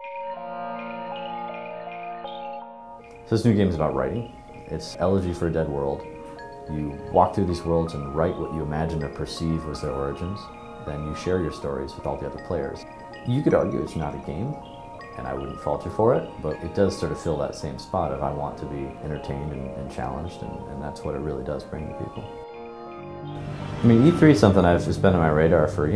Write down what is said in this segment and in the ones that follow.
So this new game is about writing. It's Elegy for a Dead World. You walk through these worlds and write what you imagine or perceive was their origins. Then you share your stories with all the other players. You could argue it's not a game, and I wouldn't fault you for it, but it does sort of fill that same spot of I want to be entertained and challenged, and that's what it really does bring to people. I mean, E3 is something I've just been on my radar for,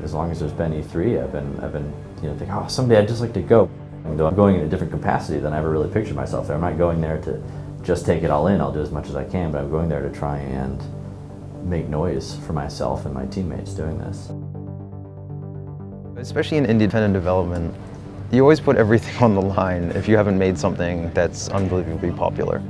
as long as there's been E3, I've been thinking, oh, someday I'd just like to go. Though I'm going in a different capacity than I ever really pictured myself there. I'm not going there to just take it all in. I'll do as much as I can, but I'm going there to try and make noise for myself and my teammates doing this. Especially in independent development, you always put everything on the line if you haven't made something that's unbelievably popular.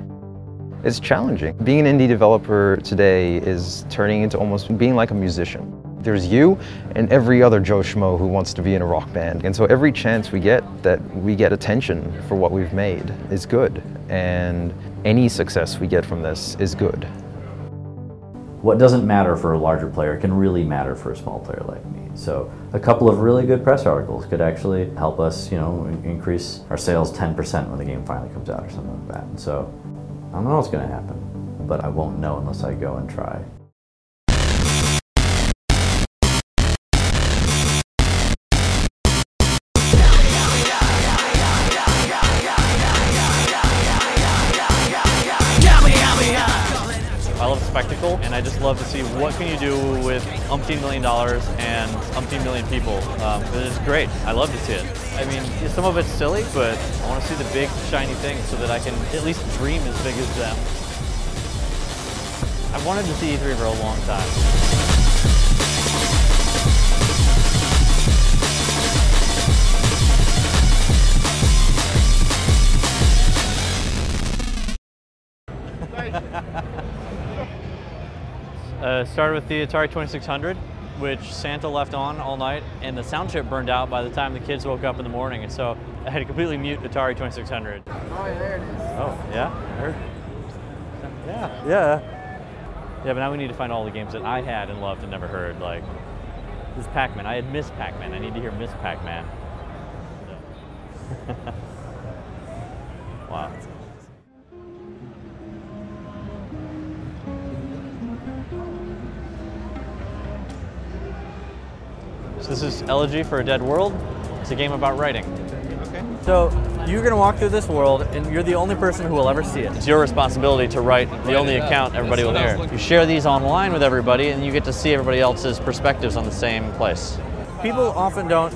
It's challenging. Being an indie developer today is turning into almost being like a musician. There's you and every other Joe Schmo who wants to be in a rock band. And so every chance we get that we get attention for what we've made is good. And any success we get from this is good. What doesn't matter for a larger player can really matter for a small player like me. So a couple of really good press articles could actually help us, increase our sales 10% when the game finally comes out or something like that. And so I don't know what's going to happen, but I won't know unless I go and try. I love spectacle, and I just love to see what can you do with umpteen $1 million and umpteen million people. It's great. I love to see it. I mean, some of it's silly, but I want to see the big, shiny things so that I can at least dream as big as them. I've wanted to see E3 for a long time. Started with the Atari 2600, which Santa left on all night, and the sound chip burned out by the time the kids woke up in the morning, and so I had to completely mute Atari 2600. Oh, there it is. Oh, yeah? Yeah, but now we need to find all the games that I had and loved and never heard, like this Pac-Man. I had Miss Pac-Man. I need to hear Miss Pac-Man. Wow. So this is Elegy for a Dead World. It's a game about writing. Okay. So you're going to walk through this world, and you're the only person who will ever see it. It's your responsibility to write the only account everybody will hear. You share these online with everybody, and you get to see everybody else's perspectives on the same place. People often don't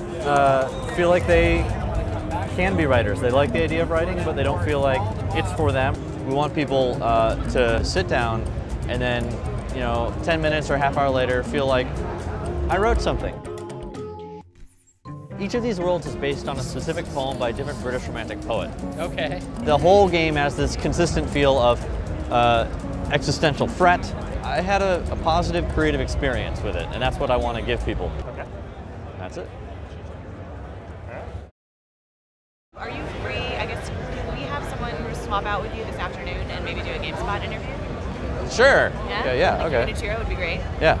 feel like they can be writers. They like the idea of writing, but they don't feel like it's for them. We want people to sit down and then, 10 minutes or half hour later, feel like I wrote something. Each of these worlds is based on a specific poem by a different British Romantic poet. Okay. The whole game has this consistent feel of existential fret. I had a positive creative experience with it, and that's what I want to give people. Okay. That's it. Are you free? I guess, can we have someone swap out with you this afternoon and maybe do a GameSpot interview? Sure. Yeah? Okay. Like would be great. Yeah.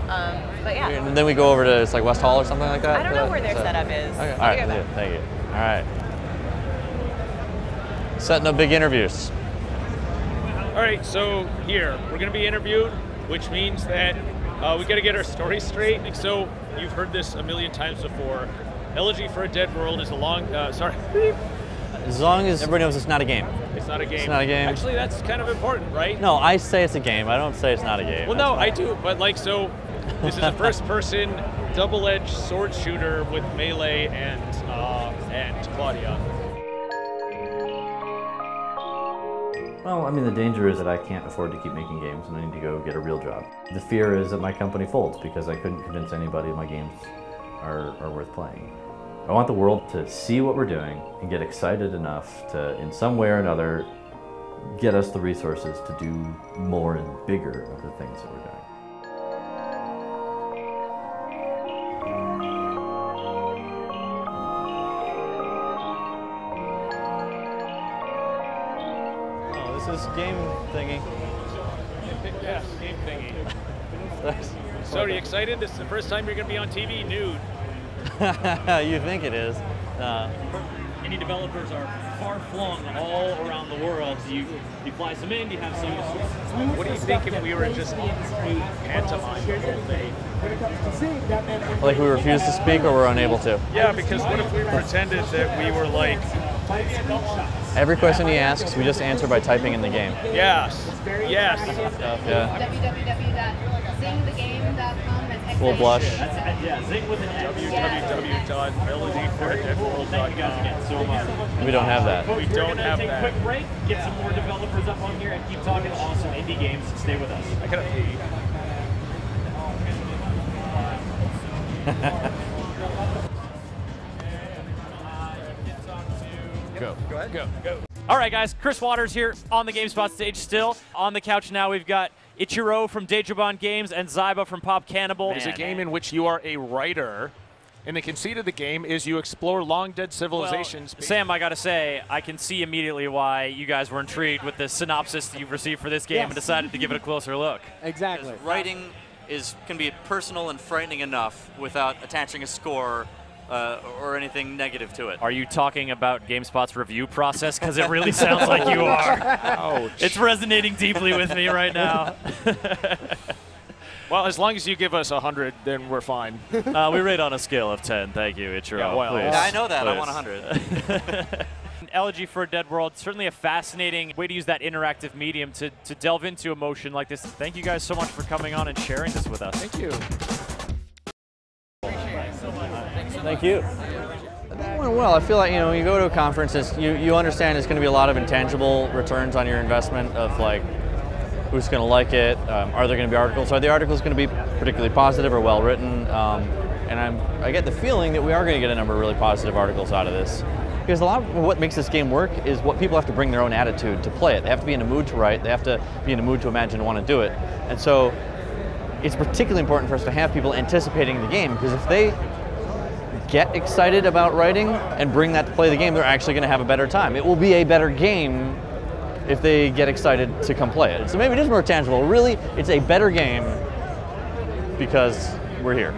But yeah. And then we go over to it's like West Hall or something like that? I don't know where their setup is. Okay. All right. Thank you. All right. Setting up big interviews. All right, so here, we're going to be interviewed, which means that we got to get our story straight. So you've heard this a million times before. Elegy for a Dead World is a long, sorry. As long as everybody knows it's not a game. It's not a game. It's not a game. Actually, that's kind of important, right? No, I say it's a game. I don't say it's not a game. Well, no, I do, but so this is a first-person, double-edged sword shooter with melee and Claudia. Well, I mean, the danger is that I can't afford to keep making games and I need to go get a real job. The fear is that my company folds because I couldn't convince anybody my games are worth playing. I want the world to see what we're doing and get excited enough to, in some way or another, get us the resources to do more and bigger of the things that we're doing. Oh, this is game thingy. Yeah, game thingy. So are you excited? This is the first time you're going to be on TV nude. You think it is. Indie developers are far-flung all around the world. So you fly some in, you have some... What do you think if we were just pantomime the whole thing? Like we refuse to speak or we're unable to? Yeah, because what if we pretended that we were like... Every question he asks, we just answer by typing in the game. Yes. Yes. Yeah. www.zingthegame.com. We'll blush. www.melodyforadeadworld.com. We don't have that. We don't have that. Quick break, get some more developers up on here, and keep talking awesome indie games. Stay with us. I gotta pee. Go ahead. Go. All right, guys. Chris Waters here on the GameSpot stage still. On the couch now, we've got Ichiro from Dejobon Games and Ziba from Pop Cannibal. It's a game in which you are a writer, and the conceit of the game is you explore long-dead civilizations. Well, Sam, I gotta say, I can see immediately why you guys were intrigued with the synopsis that you've received for this game and decided to give it a closer look. Exactly. Writing can be personal and frightening enough without attaching a score or anything negative to it. Are you talking about GameSpot's review process? Because it really sounds like you are. Ouch. It's resonating deeply with me right now. Well, as long as you give us 100, then we're fine. We rate on a scale of 10. Thank you, Ichiro. Yeah, well, please. Yeah, I know that. Please. I want 100. Elegy for a Dead World, certainly a fascinating way to use that interactive medium to delve into emotion like this. Thank you guys so much for coming on and sharing this with us. Thank you. Thank you. That went well. I feel like, you go to a conference, you understand it's going to be a lot of intangible returns on your investment of like who's going to like it, are there going to be articles, are the articles going to be particularly positive or well written, and I get the feeling that we are going to get a number of really positive articles out of this. Because a lot of what makes this game work is what people have to bring their own attitude to play it. They have to be in a mood to write, they have to be in a mood to imagine and want to do it. And so it's particularly important for us to have people anticipating the game, because if they get excited about writing and bring that to play the game, they're actually going to have a better time. It will be a better game if they get excited to come play it. So maybe it is more tangible. Really, it's a better game because we're here.